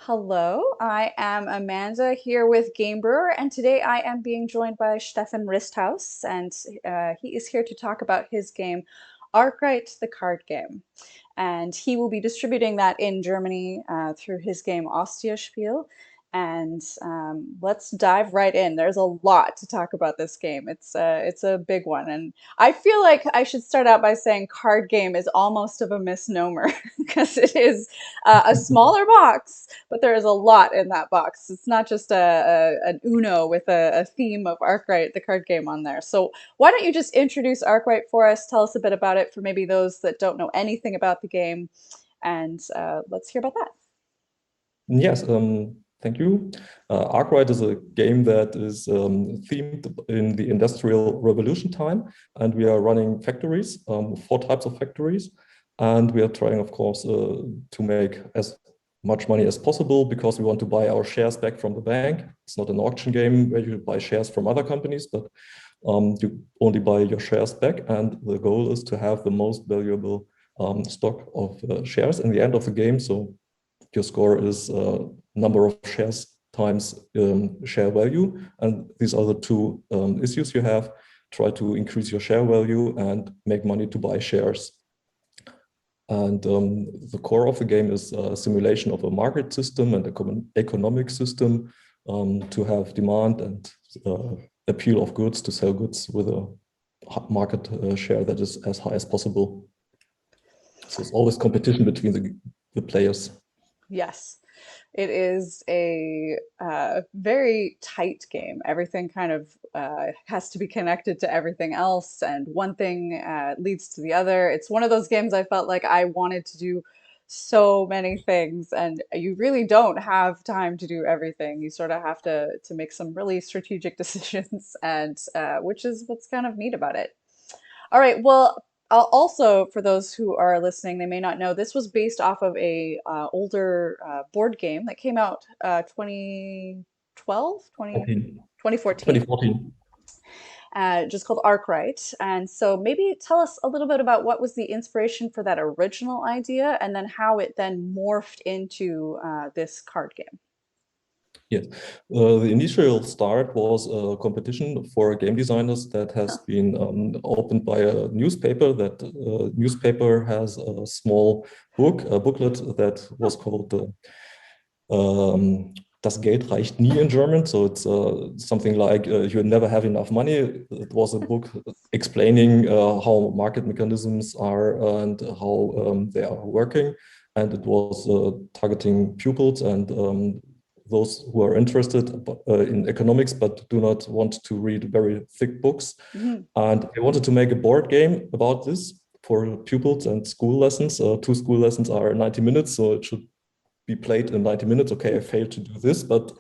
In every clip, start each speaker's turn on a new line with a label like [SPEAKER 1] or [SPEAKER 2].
[SPEAKER 1] Hello, I am Amanda here with Game Brewer, and today I am being joined by Stefan Risthaus, and he is here to talk about his game, Arkwright, the card game. And he will be distributing that in Germany through his game Spiel. And let's dive right in. There's a lot to talk about this game. It's a big one, and I feel like I should start out by saying card game is almost of a misnomer because it is a smaller box, but there is a lot in that box. It's not just an Uno with a theme of Arkwright, the card game, on there. So why don't you just introduce Arkwright for us? Tell us a bit about it for maybe those that don't know anything about the game, and let's hear about that.
[SPEAKER 2] Yes, thank you. Arkwright is a game that is themed in the Industrial Revolution time, and we are running factories, four types of factories, and we are trying, of course, to make as much money as possible because we want to buy our shares back from the bank. It's not an auction game where you buy shares from other companies, but you only buy your shares back, and the goal is to have the most valuable stock of shares in the end of the game. So your score is number of shares times share value. And these are the two issues you have. Try to increase your share value and make money to buy shares. And the core of the game is a simulation of a market system and an economic system to have demand and appeal of goods to sell goods with a market share that is as high as possible. So it's always competition between the players.
[SPEAKER 1] Yes, it is a very tight game. Everything kind of has to be connected to everything else, and one thing leads to the other. It's one of those games I felt like I wanted to do so many things, and you really don't have time to do everything. You sort of have to make some really strategic decisions, and which is what's kind of neat about it. All right. Well, also for those who are listening, they may not know this was based off of a older board game that came out 2012, 2014,
[SPEAKER 2] 2014.
[SPEAKER 1] just called Arkwright. And so maybe tell us a little bit about what was the inspiration for that original idea and then how it then morphed into this card game.
[SPEAKER 2] Yes, the initial start was a competition for game designers that has been opened by a newspaper. That newspaper has a small booklet that was called Das Geld reicht nie in German. So it's something like you never have enough money. It was a book explaining how market mechanisms are and how they are working. And it was targeting pupils and those who are interested in economics but do not want to read very thick books.
[SPEAKER 1] Mhm.
[SPEAKER 2] And I wanted to make a board game about this for pupils and school lessons. Two school lessons are 90 minutes, so it should be played in 90 minutes. Okay, I failed to do this, but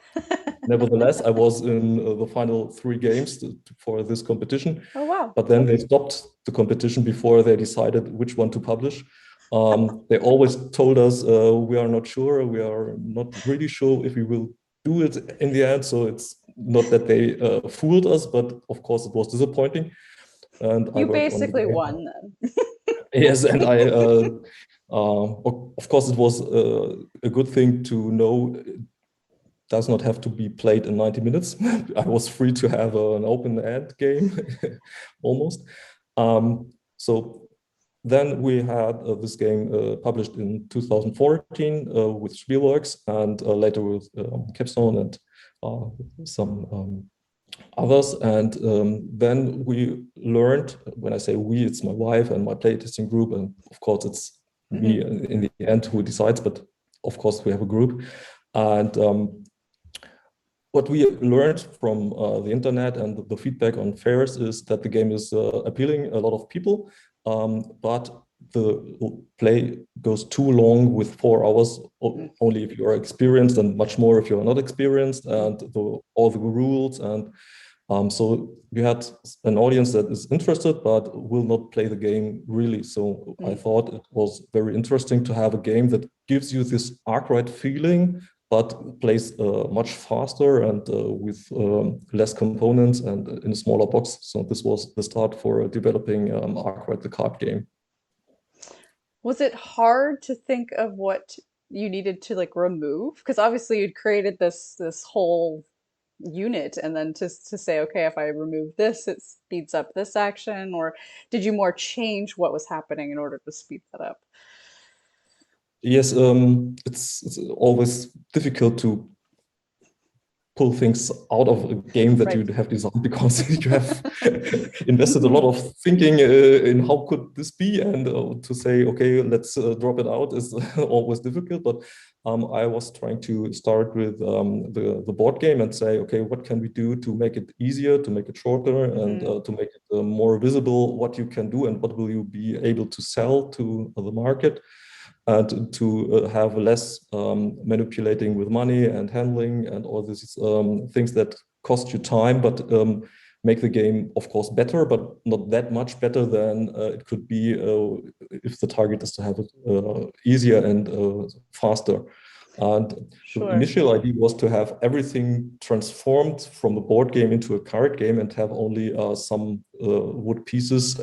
[SPEAKER 2] nevertheless, I was in the final three games for this competition.
[SPEAKER 1] Oh, wow.
[SPEAKER 2] But then they stopped the competition before they decided which one to publish. They always told us, we are not sure, we are not really sure if we will do it in the end. So it's not that they fooled us, but of course it was disappointing. And I
[SPEAKER 1] You
[SPEAKER 2] worked on the
[SPEAKER 1] basically
[SPEAKER 2] game.
[SPEAKER 1] won then.
[SPEAKER 2] Yes, and of course, it was a good thing to know it does not have to be played in 90 minutes. I was free to have an open end game, almost. So then we had this game published in 2014 with Spielworks and later with Capstone and some others. And then we learned, when I say we, it's my wife and my playtesting group. And of course, it's me
[SPEAKER 1] Mhm.
[SPEAKER 2] in the end who decides, but of course, we have a group. And what we learned from the internet and the feedback on fairs is that the game is appealing a lot of people, but the play goes too long with 4 hours only if you are experienced and much more if you are not experienced, and all the rules. And so you had an audience that is interested but will not play the game really. So I thought it was very interesting to have a game that gives you this Arkwright feeling but plays much faster and with less components and in a smaller box. So this was the start for developing Arkwright, the card game.
[SPEAKER 1] Was it hard to think of what you needed to like remove? Because obviously you'd created this whole unit, and then to say, okay, if I remove this, it speeds up this action, or did you more change what was happening in order to speed that up?
[SPEAKER 2] Yes, it's always difficult to pull things out of a game that you
[SPEAKER 1] Right.
[SPEAKER 2] have designed because you have invested a lot of thinking in how could this be, and to say okay, let's drop it out is always difficult. But I was trying to start with the board game and say, okay, what can we do to make it easier, to make it shorter, and
[SPEAKER 1] Hmm.
[SPEAKER 2] to make it more visible what you can do and what will you be able to sell to the market, and to have less manipulating with money and handling and all these things that cost you time, but make the game, of course, better, but not that much better than it could be if the target is to have it easier and faster. And the
[SPEAKER 1] Sure.
[SPEAKER 2] initial idea was to have everything transformed from a board game into a card game and have only some wood pieces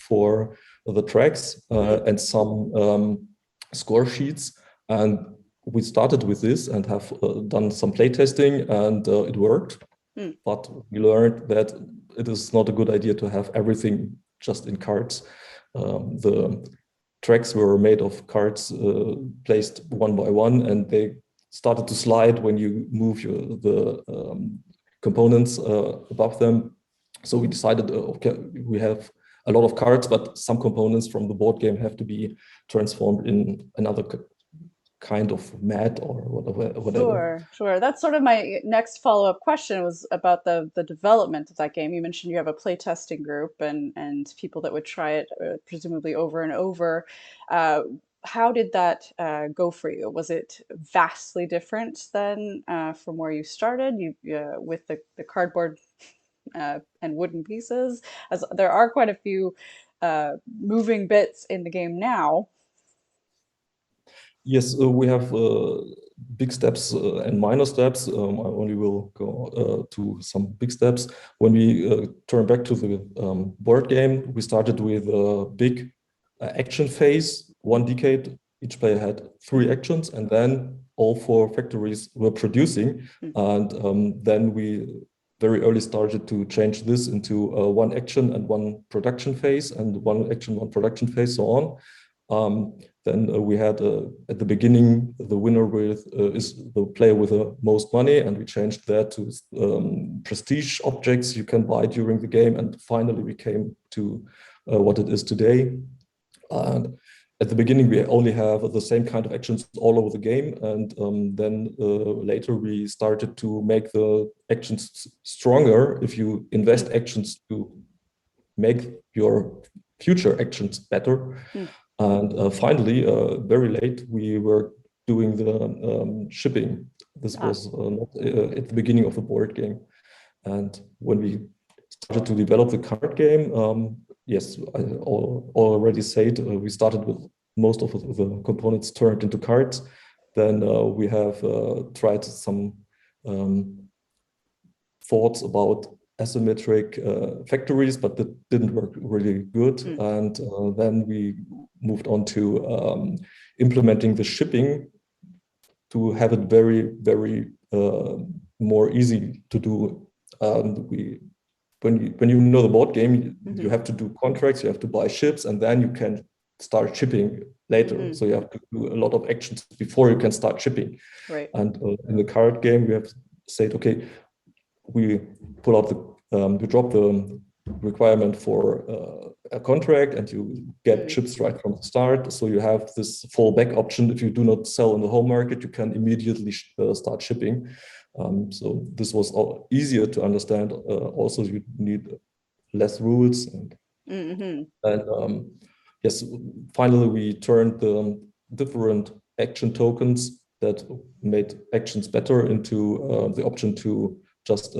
[SPEAKER 2] for the tracks
[SPEAKER 1] Mm,
[SPEAKER 2] and some score sheets. And we started with this and have done some playtesting, and it worked.
[SPEAKER 1] mm.
[SPEAKER 2] But we learned that it is not a good idea to have everything just in cards. The tracks were made of cards placed one by one, and they started to slide when you move the components above them. So we decided, okay, we have a lot of cards, but some components from the board game have to be transformed in another kind of mat or whatever.
[SPEAKER 1] Sure, sure. That's sort of my next follow-up question was about the development of that game. You mentioned you have a playtesting group and people that would try it presumably over and over. Uh, how did that go for you? Was it vastly different than from where you started? You with the cardboard and wooden pieces, as there are quite a few moving bits in the game now.
[SPEAKER 2] Yes, we have big steps and minor steps. I only will go to some big steps. When we turn back to the board game, we started with a big action phase, 1 decade. Each player had 3 actions, and then all 4 factories were producing.
[SPEAKER 1] Mm,
[SPEAKER 2] And then we very early started to change this into 1 action and 1 production phase, and 1 action, 1 production phase, so on. Then we had at the beginning the winner with is the player with the most money, and we changed that to prestige objects you can buy during the game, and finally we came to what it is today. And at the beginning we only have the same kind of actions all over the game, and then later we started to make the actions stronger if you invest
[SPEAKER 1] mm,
[SPEAKER 2] actions to make your future actions better.
[SPEAKER 1] mm.
[SPEAKER 2] And finally, very late, we were doing the shipping. This
[SPEAKER 1] Ah,
[SPEAKER 2] was not at the beginning of the board game. And when we started to develop the card game, yes, I already said we started with most of the components turned into cards. Then we have tried some um, thoughts about asymmetric factories, but that didn't work really good.
[SPEAKER 1] mm,
[SPEAKER 2] And then we moved on to implementing the shipping to have it very, very more easy to do. We when you know the board game, you
[SPEAKER 1] mhm,
[SPEAKER 2] have to do contracts, you have to buy ships, and then you can start shipping later.
[SPEAKER 1] mhm.
[SPEAKER 2] So you have to do a lot of actions before you can start shipping.
[SPEAKER 1] Right.
[SPEAKER 2] And in the card game, we have said, okay, we pull out we drop the requirement for a contract, and you get
[SPEAKER 1] Mm,
[SPEAKER 2] chips right from the start. So you have this fallback option. If you do not sell in the home market, you can immediately start shipping. So this was all easier to understand. Also, you need less rules,
[SPEAKER 1] mhm,
[SPEAKER 2] and yes, finally we turned the different action tokens that made actions better into the option to just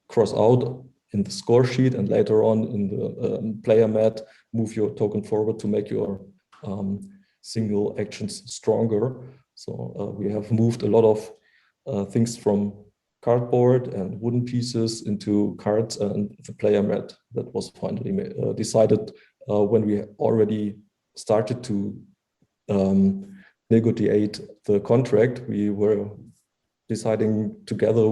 [SPEAKER 2] cross out in the score sheet, and later on in the player mat, move your token forward to make your um, single actions stronger. So we have moved a lot of things from cardboard and wooden pieces into cards and the player mat. That was finally decided when we already started to um, negotiate the contract, we were deciding together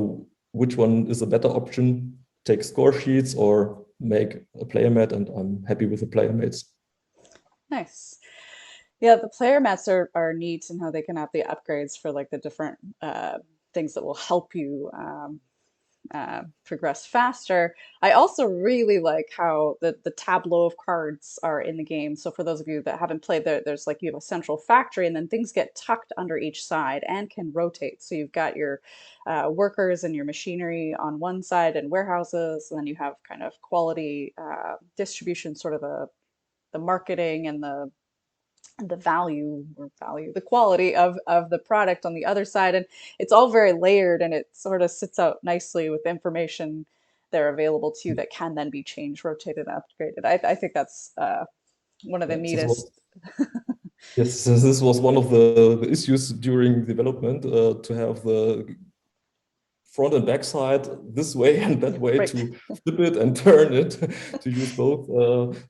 [SPEAKER 2] which one is a better option, take score sheets or make a player mat, and I'm happy with the player mats.
[SPEAKER 1] Nice. Yeah, the player mats are neat and how they can have the upgrades for like the different things that will help you progress faster. I also really like how the tableau of cards are in the game. So for those of you that haven't played, there's like you have a central factory and then things get tucked under each side and can rotate. So you've got your workers and your machinery on one side and warehouses, and then you have kind of quality distribution, sort of the marketing and the value, the quality of the product on the other side. And it's all very layered and it sort of sits out nicely with information they're available to you that can then be changed, rotated, and upgraded. I think that's one of the
[SPEAKER 2] Yes, this
[SPEAKER 1] neatest.
[SPEAKER 2] was yes, this was one of the issues during development, to have the front and back side this way and that way,
[SPEAKER 1] Right.
[SPEAKER 2] to flip it and turn it, to use both,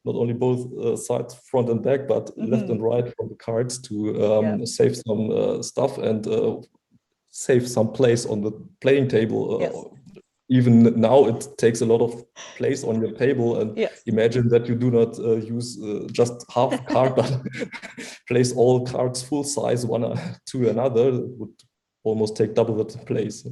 [SPEAKER 2] not only both sides, front and back, but left
[SPEAKER 1] Hmm.
[SPEAKER 2] and right from the cards, to
[SPEAKER 1] Yeah.
[SPEAKER 2] save some stuff and save some place on the playing
[SPEAKER 1] Yes.
[SPEAKER 2] table. Even now, it takes a lot of place on your table. And
[SPEAKER 1] Yes.
[SPEAKER 2] imagine that you do not use just half a card, but place all cards full size one to another. It would almost take double the place.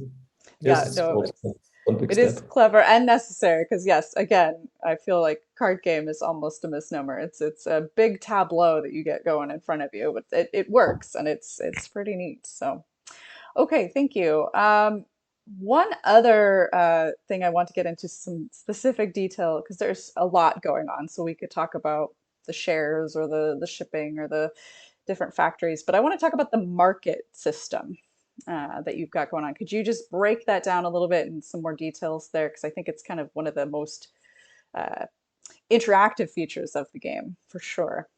[SPEAKER 2] Yes,
[SPEAKER 1] Yeah.
[SPEAKER 2] it's
[SPEAKER 1] No,
[SPEAKER 2] also one big
[SPEAKER 1] it is
[SPEAKER 2] step.
[SPEAKER 1] clever and necessary because yes, again, I feel like card game is almost a misnomer. It's a big tableau that you get going in front of you, but it works and it's pretty neat. So. Okay, thank you. One other thing I want to get into some specific detail because there's a lot going on. So we could talk about the shares or the shipping or the different factories, but I want to talk about the market system that you've got going on. Could you just break that down a little bit and some more details there? Because I think it's kind of one of the most uh, interactive features of the game for sure.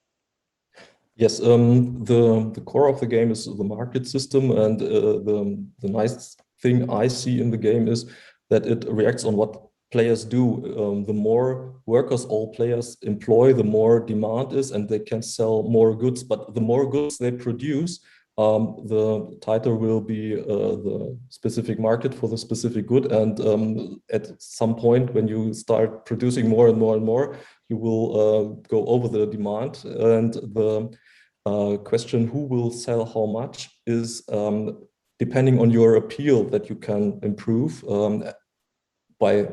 [SPEAKER 2] Yes, the core of the game is the market system, and the nice thing I see in the game is that it reacts on what players do. The more workers all players employ, the more demand is, and they can sell more goods. But the more goods they produce, the tighter will be the specific market for the specific good. And at some point, when you start producing more and more and more, you will go over the demand, and the question who will sell how much is depending on your appeal that you can improve by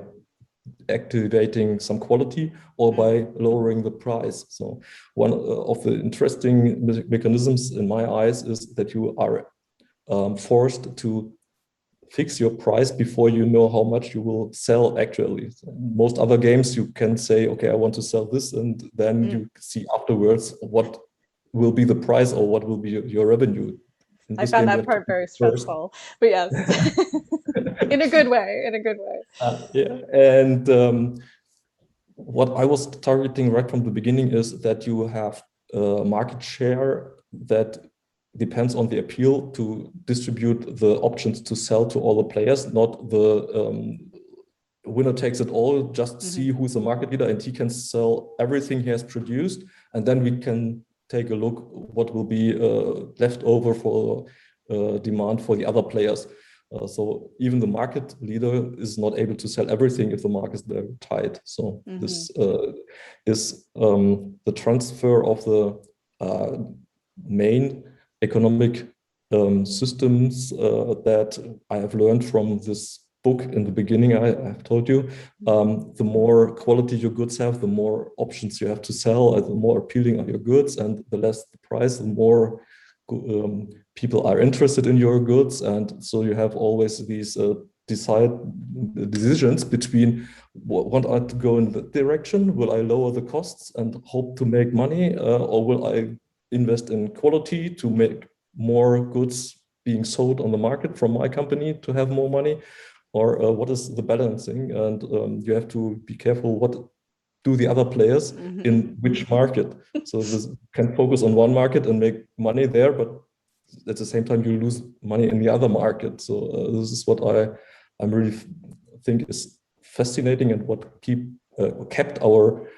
[SPEAKER 2] activating some quality or
[SPEAKER 1] Mm,
[SPEAKER 2] by lowering the price. So one of the interesting mechanisms in my eyes is that you are forced to fix your price before you know how much you will sell actually. So most other games you can say, okay, I want to sell this, and then
[SPEAKER 1] mm.
[SPEAKER 2] you see afterwards what will be the price or what will be your revenue. In
[SPEAKER 1] I
[SPEAKER 2] this
[SPEAKER 1] found
[SPEAKER 2] game, you
[SPEAKER 1] that
[SPEAKER 2] have to
[SPEAKER 1] part
[SPEAKER 2] be
[SPEAKER 1] very
[SPEAKER 2] first.
[SPEAKER 1] stressful, but yes, in a good way, in a good way.
[SPEAKER 2] Yeah, and what I was targeting right from the beginning is that you have a market share that depends on the appeal to distribute the options to sell to all the players, not the winner takes it all, just
[SPEAKER 1] Hmm.
[SPEAKER 2] see who's the market leader and he can sell everything he has produced. And then we can take a look what will be left over for demand for the other players. So even the market leader is not able to sell everything if the market is very tight. So
[SPEAKER 1] Hmm.
[SPEAKER 2] this is the transfer of the main economic systems that I have learned from this book in the beginning. I've told you, the more quality your goods have, the more options you have to sell, and the more appealing are your goods, and the less the price, the more people are interested in your goods. And so you have always these decisions between want I to go in that direction? Will I lower the costs and hope to make money, or will I invest in quality to make more goods being sold on the market from my company to have more money? Or what is the balancing? And you have to be careful what do the other players
[SPEAKER 1] Hmm.
[SPEAKER 2] in which market. So this can focus on one market and make money there, but at the same time you lose money in the other market. So this is what I'm really think is fascinating and what kept our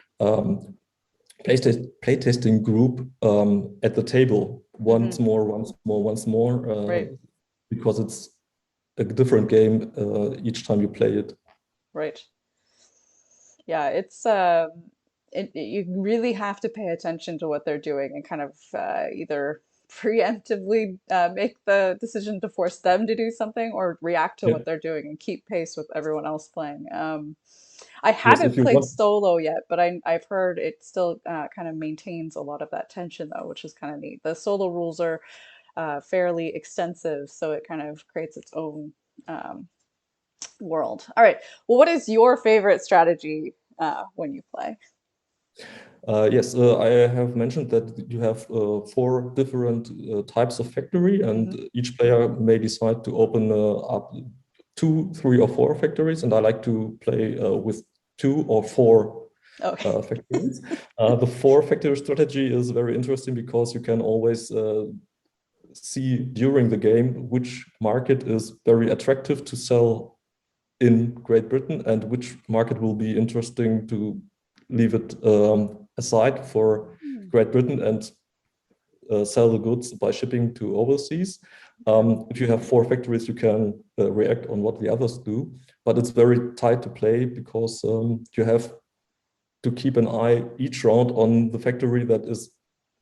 [SPEAKER 2] playtesting group at the table once more, once more, once more,
[SPEAKER 1] Right.
[SPEAKER 2] because it's a different game each time you play it.
[SPEAKER 1] Right. Yeah, you really have to pay attention to what they're doing and kind of either preemptively make the decision to force them to do something or react to
[SPEAKER 2] Yeah.
[SPEAKER 1] what they're doing and keep pace with everyone else playing. I
[SPEAKER 2] Yes, if
[SPEAKER 1] haven't
[SPEAKER 2] you
[SPEAKER 1] played
[SPEAKER 2] want.
[SPEAKER 1] solo yet, but I've heard it still kind of maintains a lot of that tension though, which is kind of neat. The solo rules are fairly extensive, so it kind of creates its own um, world. All right. Well, what is your favorite strategy when you play?
[SPEAKER 2] Yes, I have mentioned that you have four different types of factory, and
[SPEAKER 1] Hmm.
[SPEAKER 2] each player may decide to open up two, three, or four factories. And I like to play with two or four
[SPEAKER 1] Okay.
[SPEAKER 2] factories. The four factory strategy is very interesting because you can always see during the game which market is very attractive to sell in Great Britain and which market will be interesting to leave it aside for
[SPEAKER 1] Hmm.
[SPEAKER 2] Great Britain and sell the goods by shipping to overseas.
[SPEAKER 1] Okay.
[SPEAKER 2] If you have four factories, you can react on what the others do, but it's very tight to play because you have to keep an eye each round on the factory that is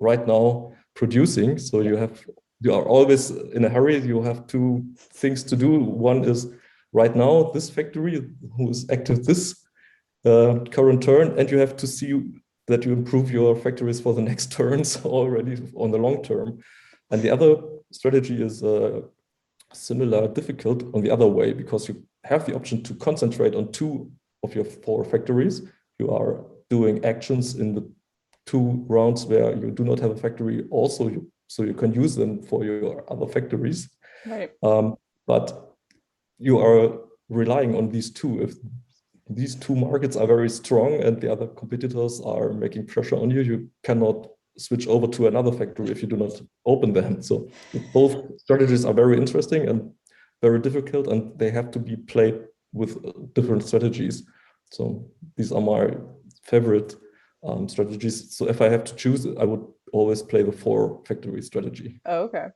[SPEAKER 2] right now producing. So
[SPEAKER 1] Yeah.
[SPEAKER 2] you are always in a hurry. You have two things to do. One is right now this factory who is active this current turn, and you have to see that you improve your factories for the next turns already on the long term. And the other strategy is similar difficult on the other way because you have the option to concentrate on two of your four factories. You are doing actions in the two rounds where you do not have a factory also, so you can use them for your other factories.
[SPEAKER 1] Right.
[SPEAKER 2] But you are relying on these two. If these two markets are very strong and the other competitors are making pressure on you, you cannot switch over to another factory if you do not open them. So both strategies are very interesting and very difficult, and they have to be played with different strategies. So these are my favorite strategies. So if I have to choose, I would always play the four factory strategy.
[SPEAKER 1] Oh, okay.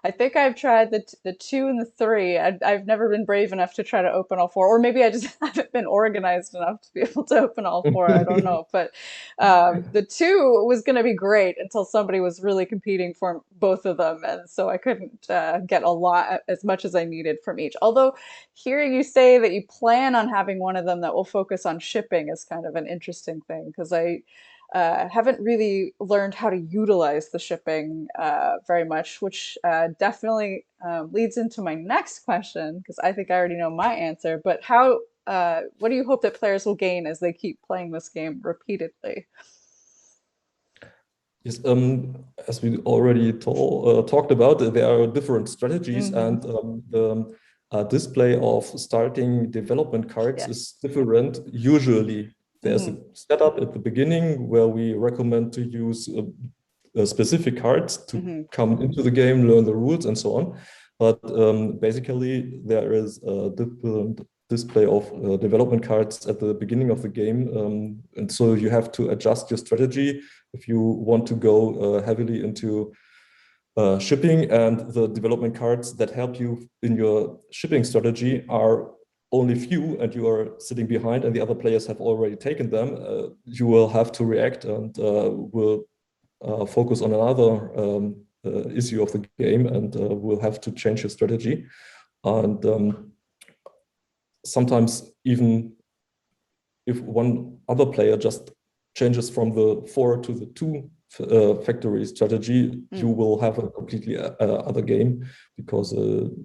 [SPEAKER 1] I think I've tried the two and the three. I've never been brave enough to try to open all four, or maybe I just haven't been organized enough to be able to open all four. I don't know, but the two was going to be great until somebody was really competing for both of them, and so I couldn't get a lot as much as I needed from each. Although hearing you say that you plan on having one of them that will focus on shipping is kind of an interesting thing because I haven't really learned how to utilize the shipping very much, which definitely leads into my next question because I think I already know my answer. But what do you hope that players will gain as they keep playing this game repeatedly?
[SPEAKER 2] Yes, as we already talked about, there are different strategies,
[SPEAKER 1] Hmm.
[SPEAKER 2] and the display of starting development cards
[SPEAKER 1] Yes.
[SPEAKER 2] is different. Usually, there's a
[SPEAKER 1] Hmm.
[SPEAKER 2] setup at the beginning where we recommend to use specific cards to
[SPEAKER 1] Hmm.
[SPEAKER 2] come into the game, learn the rules, and so on. But basically, there is a different display of development cards at the beginning of the game, and so you have to adjust your strategy if you want to go heavily into shipping, and the development cards that help you in your shipping strategy are only few and you are sitting behind and the other players have already taken them, you will have to react and will focus on another issue of the game and will have to change your strategy. And sometimes even if one other player just changes from the four to the two factory strategy, you
[SPEAKER 1] Mm.
[SPEAKER 2] will have a completely other game because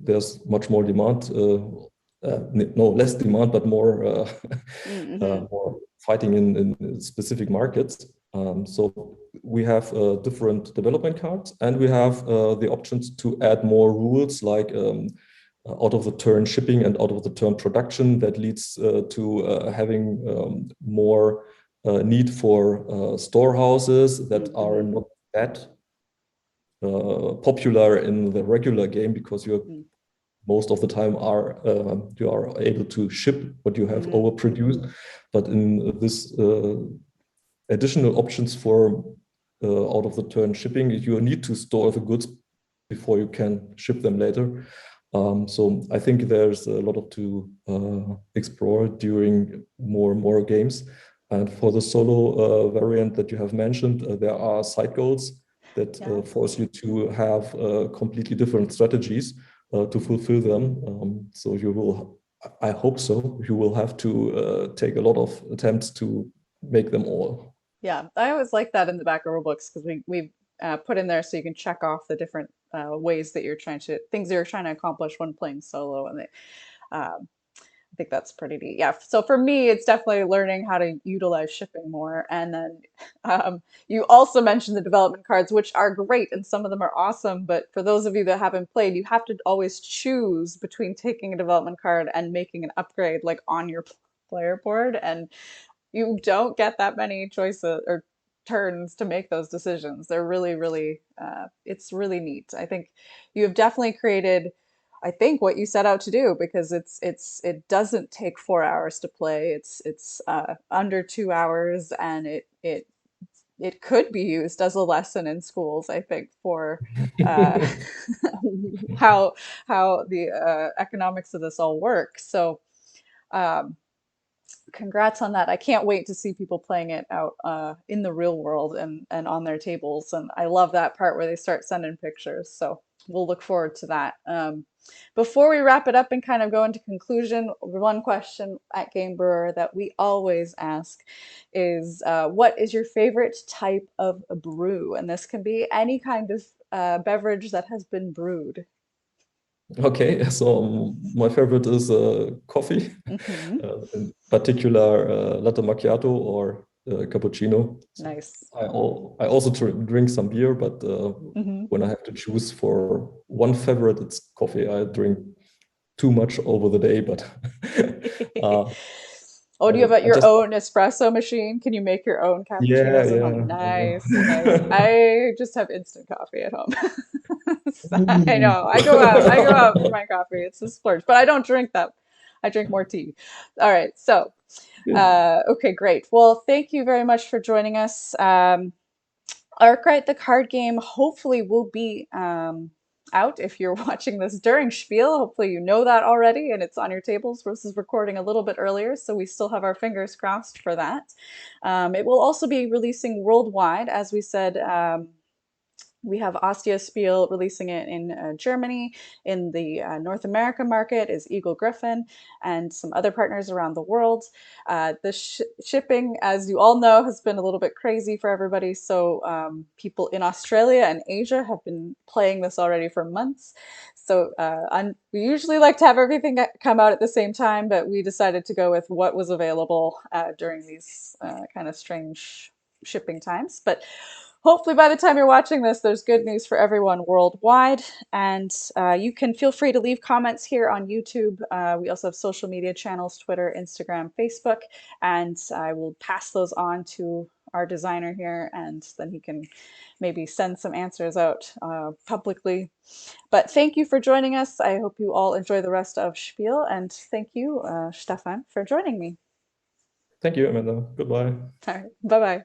[SPEAKER 2] there's much more demand. No, less demand, but more
[SPEAKER 1] Mm-hmm.
[SPEAKER 2] more fighting in specific markets. So we have different development cards, and we have the options to add more rules like out of the turn shipping and out of the turn production that leads to having more need for storehouses that are
[SPEAKER 1] Mm-hmm.
[SPEAKER 2] not that popular in the regular game because you're
[SPEAKER 1] Mm-hmm.
[SPEAKER 2] most of the time are you are able to ship what you have
[SPEAKER 1] Mm-hmm.
[SPEAKER 2] overproduced, but in this additional options for out of the turn shipping. You need to store the goods before you can ship them later. So I think there's a lot of to explore during more and more games. And for the solo variant that you have mentioned, there are side goals that
[SPEAKER 1] Yes.
[SPEAKER 2] force you to have completely different strategies to fulfill them. So you will, I hope so, you will have to take a lot of attempts to make them all.
[SPEAKER 1] Yeah, I always like that in the back of rule books because we put in there so you can check off the different ways that you're trying to things you're trying to accomplish when playing solo, and I think that's pretty neat. Yeah. So for me, it's definitely learning how to utilize shipping more. And then you also mentioned the development cards, which are great, and some of them are awesome. But for those of you that haven't played, you have to always choose between taking a development card and making an upgrade like on your player board. And you don't get that many choices or turns to make those decisions. They're really, really, it's really neat. I think you have definitely created, I think, what you set out to do because it doesn't take 4 hours to play. It's under 2 hours, and it could be used as a lesson in schools, I think, for uh, how how the economics of this all work. So. Um, Congrats on that. I can't wait to see people playing it out in the real world and on their tables. And I love that part where they start sending pictures. So we'll look forward to that. Before we wrap it up and kind of go into conclusion, one question at Game Brewer that we always ask is what is your favorite type of brew? And this can be any kind of beverage that has been brewed.
[SPEAKER 2] Okay, so my favorite is coffee,
[SPEAKER 1] Hmm.
[SPEAKER 2] in particular latte macchiato or cappuccino. So
[SPEAKER 1] Nice.
[SPEAKER 2] I also drink some beer, but
[SPEAKER 1] Hmm.
[SPEAKER 2] when I have to choose for one favorite, it's coffee. I drink too much over the day, but uh,
[SPEAKER 1] Oh, do you have
[SPEAKER 2] I
[SPEAKER 1] your
[SPEAKER 2] just
[SPEAKER 1] own espresso machine? Can you make your own
[SPEAKER 2] yeah
[SPEAKER 1] cappuccinos at home?
[SPEAKER 2] yeah I know.
[SPEAKER 1] Nice, nice. I just have instant coffee at home. So, I
[SPEAKER 2] Ooh.
[SPEAKER 1] know. I go out for my coffee. It's a splurge, but I don't drink that. I drink more tea. All right. So,
[SPEAKER 2] Good.
[SPEAKER 1] okay, great. Well, thank you very much for joining us. Arkwright, the card game, hopefully will be out if you're watching this during Spiel. Hopefully you know that already and it's on your tables. This is recording a little bit earlier, so we still have our fingers crossed for that. It will also be releasing worldwide, as we said. We have Ostia Spiel releasing it in Germany. In the North America market is Eagle Griffin and some other partners around the world. The shipping, as you all know, has been a little bit crazy for everybody. So people in Australia and Asia have been playing this already for months. So we usually like to have everything come out at the same time, but we decided to go with what was available during these kind of strange shipping times. But hopefully, by the time you're watching this, there's good news for everyone worldwide. And you can feel free to leave comments here on YouTube. We also have social media channels, Twitter, Instagram, Facebook. And I will pass those on to our designer here, and then he can maybe send some answers out publicly. But thank you for joining us. I hope you all enjoy the rest of Spiel. And thank you, Stefan, for joining me.
[SPEAKER 2] Thank you, Amanda. Goodbye.
[SPEAKER 1] All right. Bye bye.